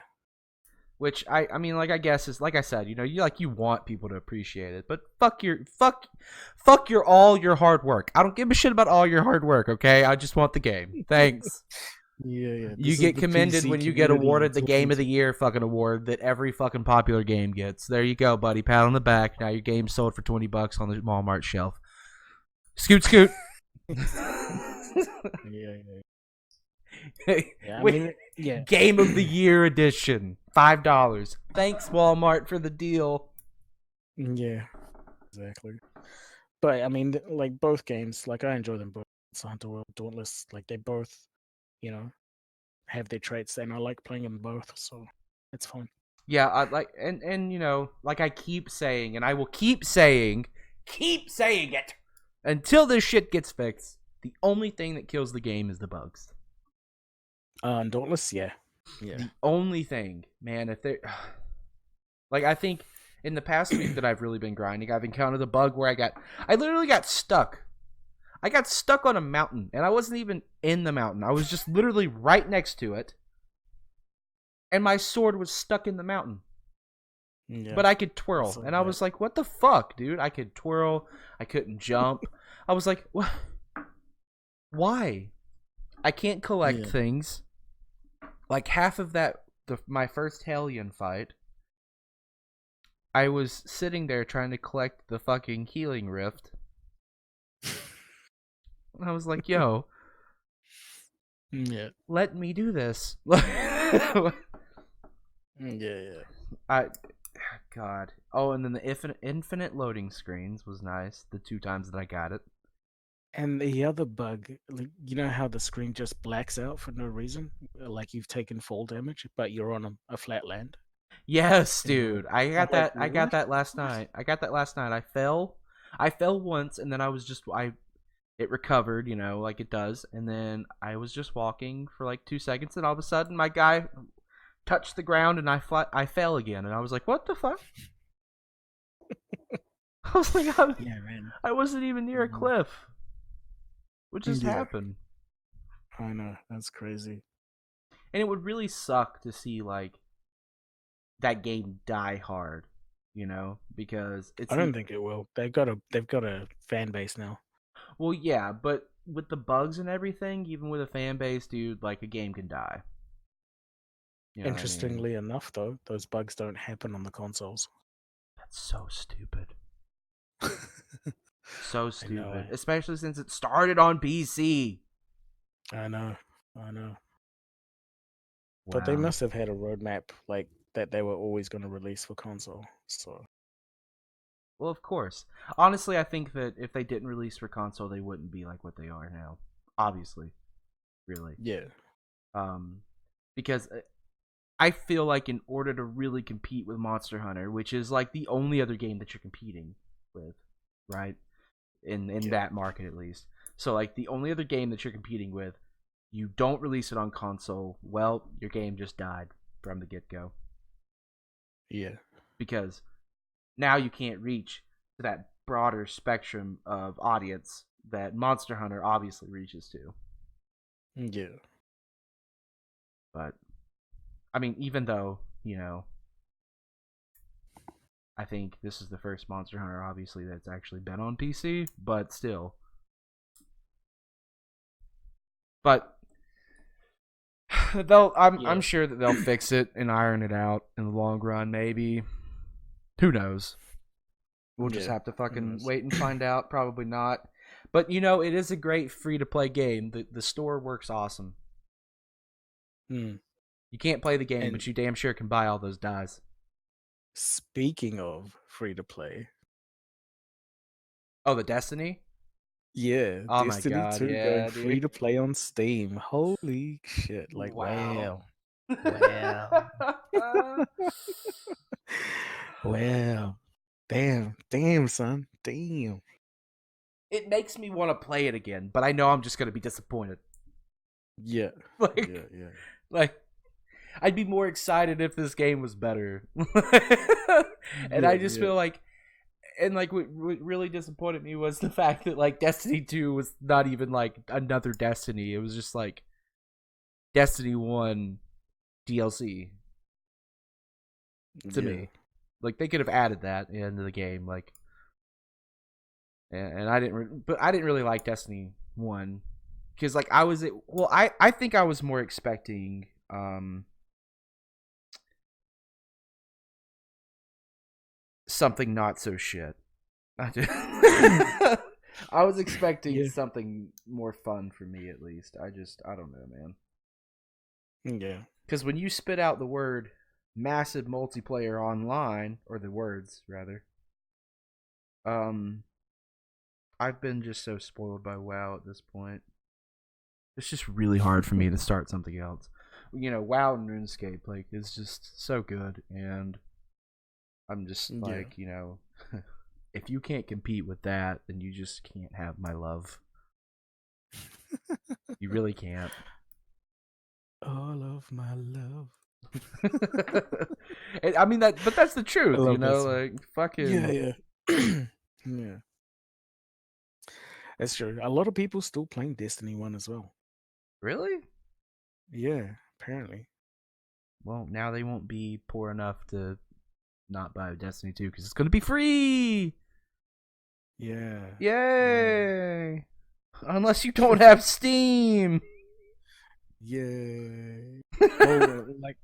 Which I mean, like, I guess is like I said, you want people to appreciate it, but fuck your all your hard work. I don't give a shit about all your hard work. Okay, I just want the game. Thanks. Yeah. You get commended when you get awarded the Game of the Year fucking award that every fucking popular game gets. There you go, buddy. Pat on the back. Now your game's sold for $20 on the Walmart shelf. Scoot. Game of the Year edition. $5. Thanks, Walmart, for the deal. Yeah, exactly. But I mean, like, both games, like, I enjoy them both. Hunter World, Dauntless, like, they both, have their traits, and I like playing them both, so it's fun. Yeah, I like and you know, like I keep saying, and I will keep saying it until this shit gets fixed. The only thing that kills the game is the bugs. Dauntless, yeah. The only thing, man, if they like I think in the past week that I've really been grinding, I've encountered a bug where I literally got stuck. I got stuck on a mountain, and I wasn't even in the mountain. I was just literally right next to it, and my sword was stuck in the mountain. Yeah. But I could twirl, So and I was like, "What the fuck, dude? I could twirl. I couldn't jump. I was like, what? Why? I can't collect things. Like half of that, my first Hellion fight, I was sitting there trying to collect the fucking healing rift. And I was like, yo, yeah. let me do this. Yeah. God. Oh, and then the infinite loading screens was nice. The 2 times that I got it. And the other bug, like, you know how the screen just blacks out for no reason? Like you've taken fall damage, but you're on a flat land. Yes, And you're dude. I got like, that. I got that last night. I fell. I fell once, and then it recovered, you know, like it does, and then I was just walking for like 2 seconds, and all of a sudden my guy touched the ground, and I fell again, and I was like, what the fuck? I was like, yeah, man. I wasn't even near a cliff. What just happened? I know, that's crazy. And it would really suck to see like that game die hard, you know, because I don't think it will. They've got a fan base now. Well, yeah, but with the bugs and everything, even with a fan base, dude, like a game can die. You know Interestingly enough, though, those bugs don't happen on the consoles. That's so stupid. So stupid. I Especially since it started on PC. I know. Wow. But they must have had a roadmap like that they were always going to release for console. So. Well, of course. Honestly, I think that if they didn't release for console, they wouldn't be like what they are now. Obviously. Really. Yeah. Because I feel like in order to really compete with Monster Hunter, which is like the only other game that you're competing with, right? In that market at least. So like the only other game that you're competing with, you don't release it on console, well, your game just died from the get-go. Yeah. Because now you can't reach that broader spectrum of audience that Monster Hunter obviously reaches to. Yeah. But I mean, even though, you know, I think this is the first Monster Hunter, obviously, that's actually been on PC, but still. But I'm sure that they'll fix it and iron it out in the long run, maybe. Who knows? We'll just have to fucking wait and find out. Probably not. But, you know, it is a great free-to-play game. The store works awesome. You can't play the game, but you damn sure can buy all those dies. Speaking of free-to-play. Oh, the Destiny? Yeah, oh Destiny my God, 2 yeah, going dude. free to play on Steam. Holy shit. Like, wow. Wow. Damn, son. Damn. It makes me want to play it again, but I know I'm just going to be disappointed. Yeah. Yeah. Like, I'd be more excited if this game was better. And I just feel like, and like what really disappointed me was the fact that like Destiny 2 was not even like another Destiny. It was just like Destiny 1 DLC to me. Like they could have added that into the game, like, and I didn't, but I didn't really like Destiny 1 because like I think I was more expecting something not so shit. I was expecting something more fun for me, at least. I don't know, man. Yeah. Because when you spit out the word massive multiplayer online, or the words, rather, I've been just so spoiled by WoW at this point. It's just really hard for me to start something else. WoW and RuneScape like is just so good, and I'm just Yeah. like, if you can't compete with that, then you just can't have my love. You really can't. All of my love. I mean but that's the I truth, love that song. like fucking. Yeah. Yeah. That's true. A lot of people still playing Destiny 1 as well. Really? Yeah, apparently. Well, now they won't be poor enough to not buy Destiny 2 because it's going to be free. Yeah. Yay! Unless you don't have Steam. Yeah. Well, like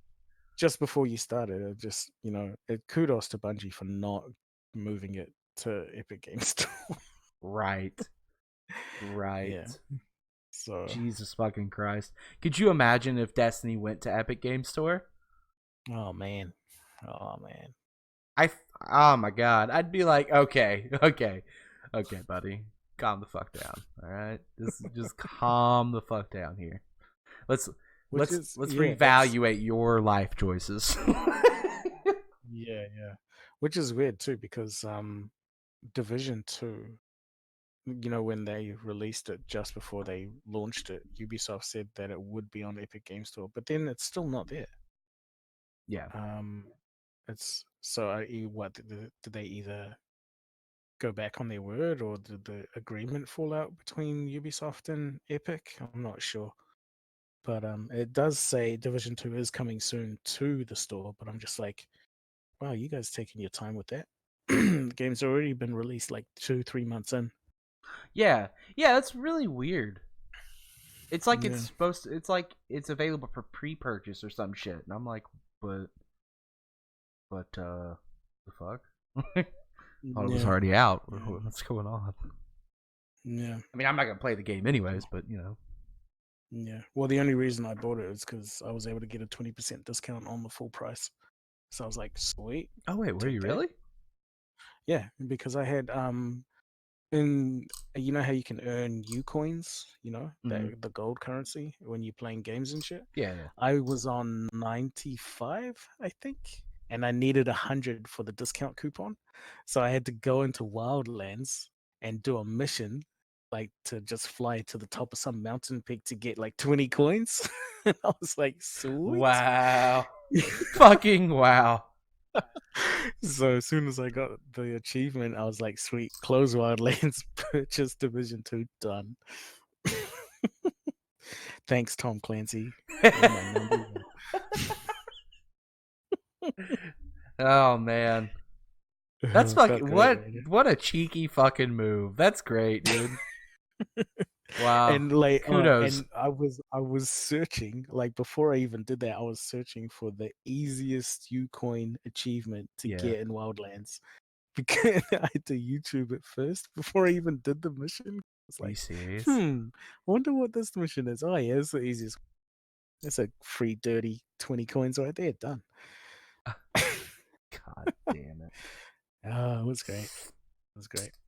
just before you started, just kudos to Bungie for not moving it to Epic Games Store. Right. Yeah. So Jesus fucking Christ. Could you imagine if Destiny went to Epic Games Store? oh man. Oh my god. I'd be like, okay, buddy. Calm the fuck down. Alright? Just calm the fuck down here. Let's reevaluate your life choices. Yeah. Which is weird too, because Division 2, when they released it just before they launched it, Ubisoft said that it would be on Epic Games Store, but then it's still not there. Yeah. It's so what did they either go back on their word, or did the agreement fall out between Ubisoft and Epic? I'm not sure. But it does say Division 2 is coming soon to the store, but I'm just like, wow, you guys taking your time with that. The game's already been released like 2-3 months in. Yeah, that's really weird. It's like Yeah. it's like it's available for pre-purchase or some shit, and I'm like, but the fuck? Thought it was already out. Yeah. What's going on? Yeah. I mean, I'm not gonna play the game anyways, but Yeah. Well, the only reason I bought it is because I was able to get a 20% discount on the full price. So I was like, sweet. Oh wait, were you that. really? Yeah, because I had in you know how you can earn U coins, Mhm. the gold currency when you're playing games and shit. Yeah. I was on 95, I think, and I needed 100 for the discount coupon, so I had to go into Wildlands and do a mission, like to just fly to the top of some mountain peak to get like 20 coins. And I was like, sweet. Wow. Fucking wow. So as soon as I got the achievement, I was like, sweet, close Wildlands, purchase Division 2, done. Thanks, Tom Clancy. You're my number one. Oh man. That's fucking Felt great, what a cheeky fucking move. That's great, dude. Wow. and like Kudos. and I was searching, like before I even did that, I was searching for the easiest Ucoin achievement to Yeah. get in Wildlands, because I had to YouTube it first before I even did the mission. It's Are you like, serious? wonder what this mission is. Oh yeah, it's the easiest. It's a free dirty 20 coins right there, done. God damn it. Oh, it was great.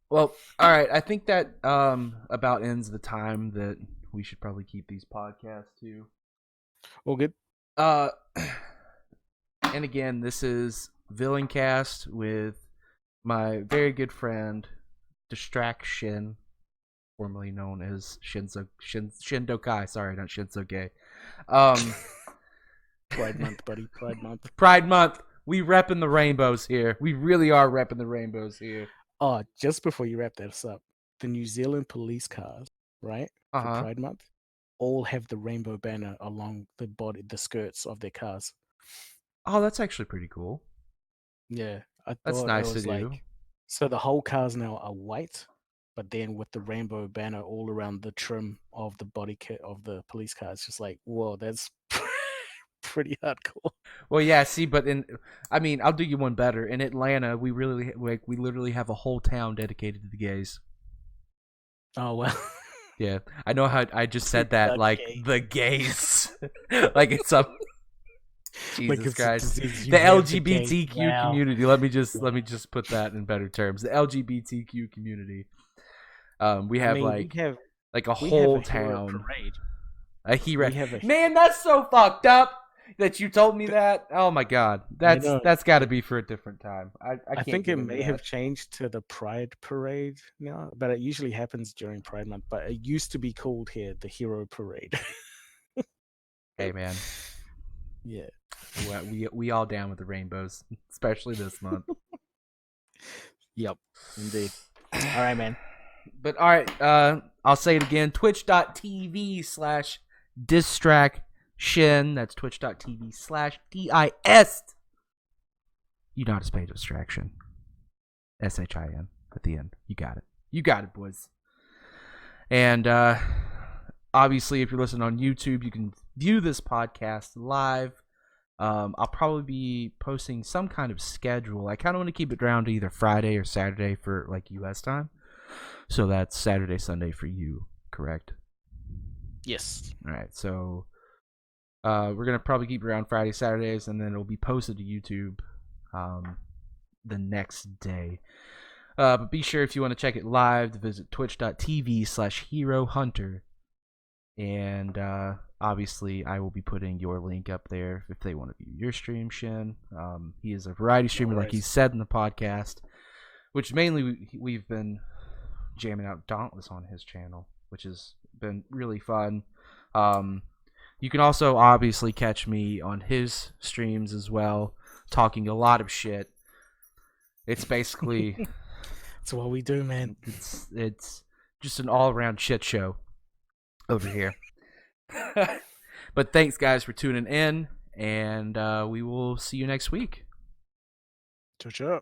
Well, all right. I think that about ends the time that we should probably keep these podcasts to. All good. And again, this is Villaincast with my very good friend Distraction, formerly known as Shindokai. Sorry, not Shinsoge. Pride month, buddy. Pride month. Pride month. We repping the rainbows here. We really are repping the rainbows here. Oh, just before you wrap this up, the New Zealand police cars, right, for Pride month, all have the rainbow banner along the skirts of their cars. Oh, that's actually pretty cool. Yeah, I That's thought nice it was to do. like, so the whole cars now are white, but then with the rainbow banner all around the trim of the body kit of the police car. It's just like, whoa, that's pretty hardcore. Well, yeah. See, but I'll do you one better. In Atlanta, we literally have a whole town dedicated to the gays. Oh well. Yeah, I know how I just said that like the gays, like it's some. Jesus like Christ, the LGBTQ community. Let me just put that in better terms. The LGBTQ community. We have like a whole town. A hero. We have a Man, that's so fucked up that you told me that. Oh my god, know. that's got to be for a different time. I I can't think get it into may that. have changed to the Pride Parade now, but it usually happens during Pride Month. But it used to be called here the Hero Parade. Hey man, Yeah. we all down with the rainbows, especially this month. Yep. Indeed. All right, man. But all right, I'll say it again: twitch.tv/distraction. That's twitch.tv/DIS. You know how to spell distraction. SHIN at the end. You got it. You got it, boys. And obviously, if you're listening on YouTube, you can view this podcast live. I'll probably be posting some kind of schedule. I kind of want to keep it down to either Friday or Saturday for like US time. So that's Saturday, Sunday for you, correct? Yes. All right. So we're gonna probably keep it around Friday, Saturdays, and then it'll be posted to YouTube the next day. But be sure if you want to check it live to visit twitch.tv/HeroHunter. And obviously, I will be putting your link up there if they want to view your stream, Shin. He is a variety streamer, like he said in the podcast, which mainly we've been jamming out Dauntless on his channel, which has been really fun. You can also obviously catch me on his streams as well, talking a lot of shit. It's basically... That's what we do, man. It's just an all-around shit show over here. But thanks, guys, for tuning in, and we will see you next week. Ciao, ciao.